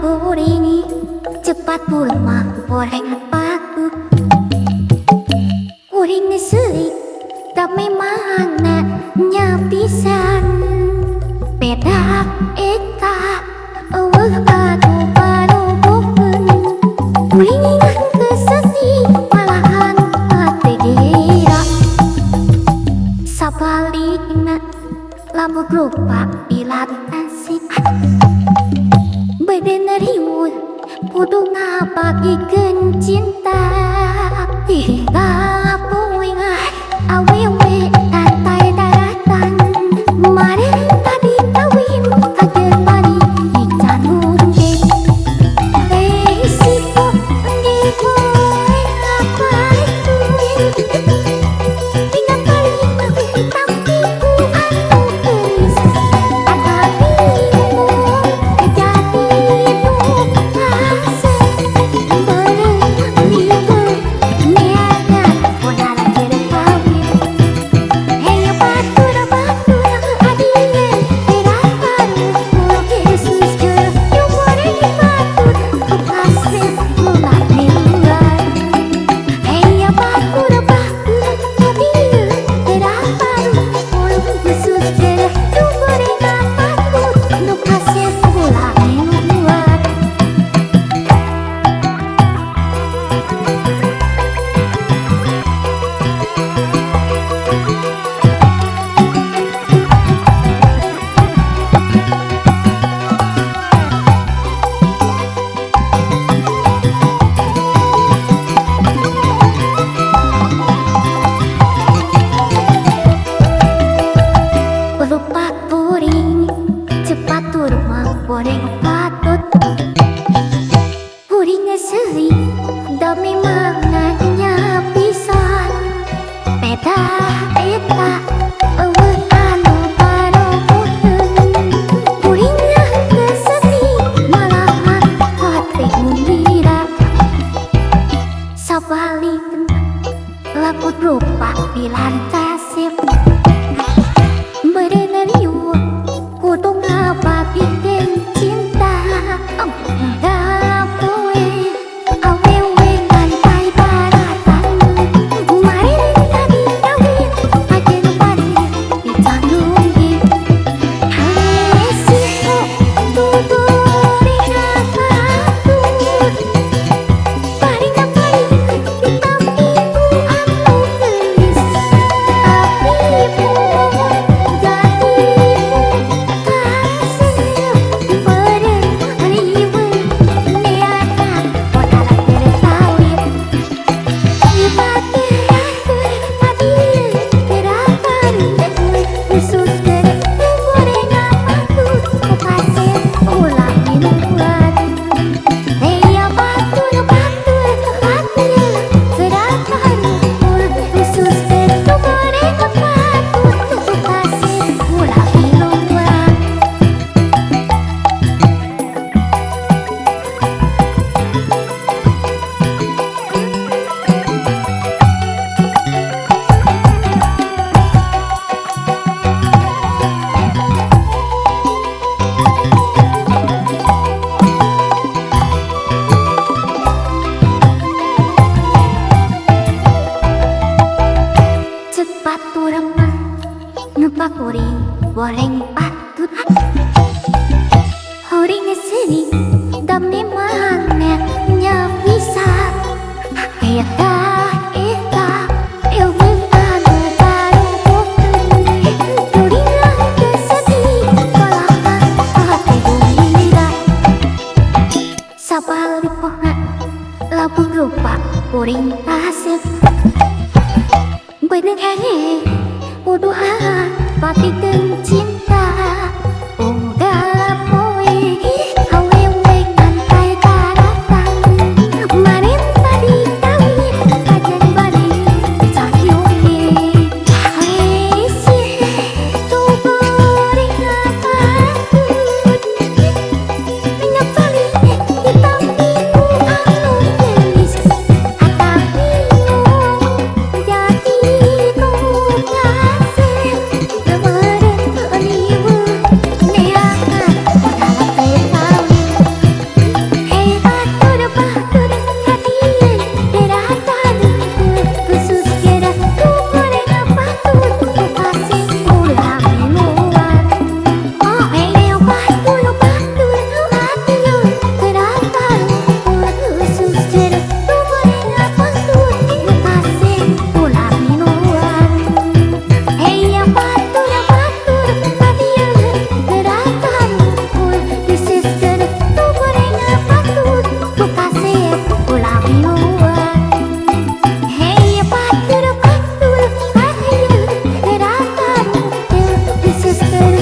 kuring cepat pulang goreng paku kuring seuik tapi mana nyapisan pedak eta eueuh atuh parubukeun kuring ingat kesesi malahan hati gira sabalikna lampu rupa dilatasi bedena riuh kudu ngabagikeun cinta hingga puingan awewe tantai daratan kemarin tadi kawin kajen bari dicanung deh sipo ngikoy apa itu ingat balik tapi tapi ku anu geus atapimu jadi nu ase bareng itu niatnya modal kirim kawin hey batur batur adie terapan mulut Yesus jeur yung goreng batur kasih mulat niluan hey batur batur adie terapan mulut Yesus jeur yung goreng batur kasih mulat niluan lupa kuring cepat turma goreng patut kuring seuik dami maknanya pisan peda eta eueuh anu parubukeun kuring kesesi malahan hati gembira sabalikna laput rupa dilantasip bedena riuh kudu ngabagikeun cinta enggak poe awewe pantai daratan kemarin tadi kawin kajen bari dicanung deh sipo tuturi ngakatur paring tapi ku anu geus apimu cepat turang nupa kuring goreng patut kuring seuik dami maknanya pisan eta eueuh anu parubukeun kuring kesesi malahan hati gembira sabalikna lapun rupa kuring asep bedeng kudu ngabagikeun cinta enggak poe awewe pantai daratan kemarin tadi kawin kajen bari dicanung deh sipo goreng patur ingat balik tapi ku anu geus atapimu jadi nu kasih kemarin suster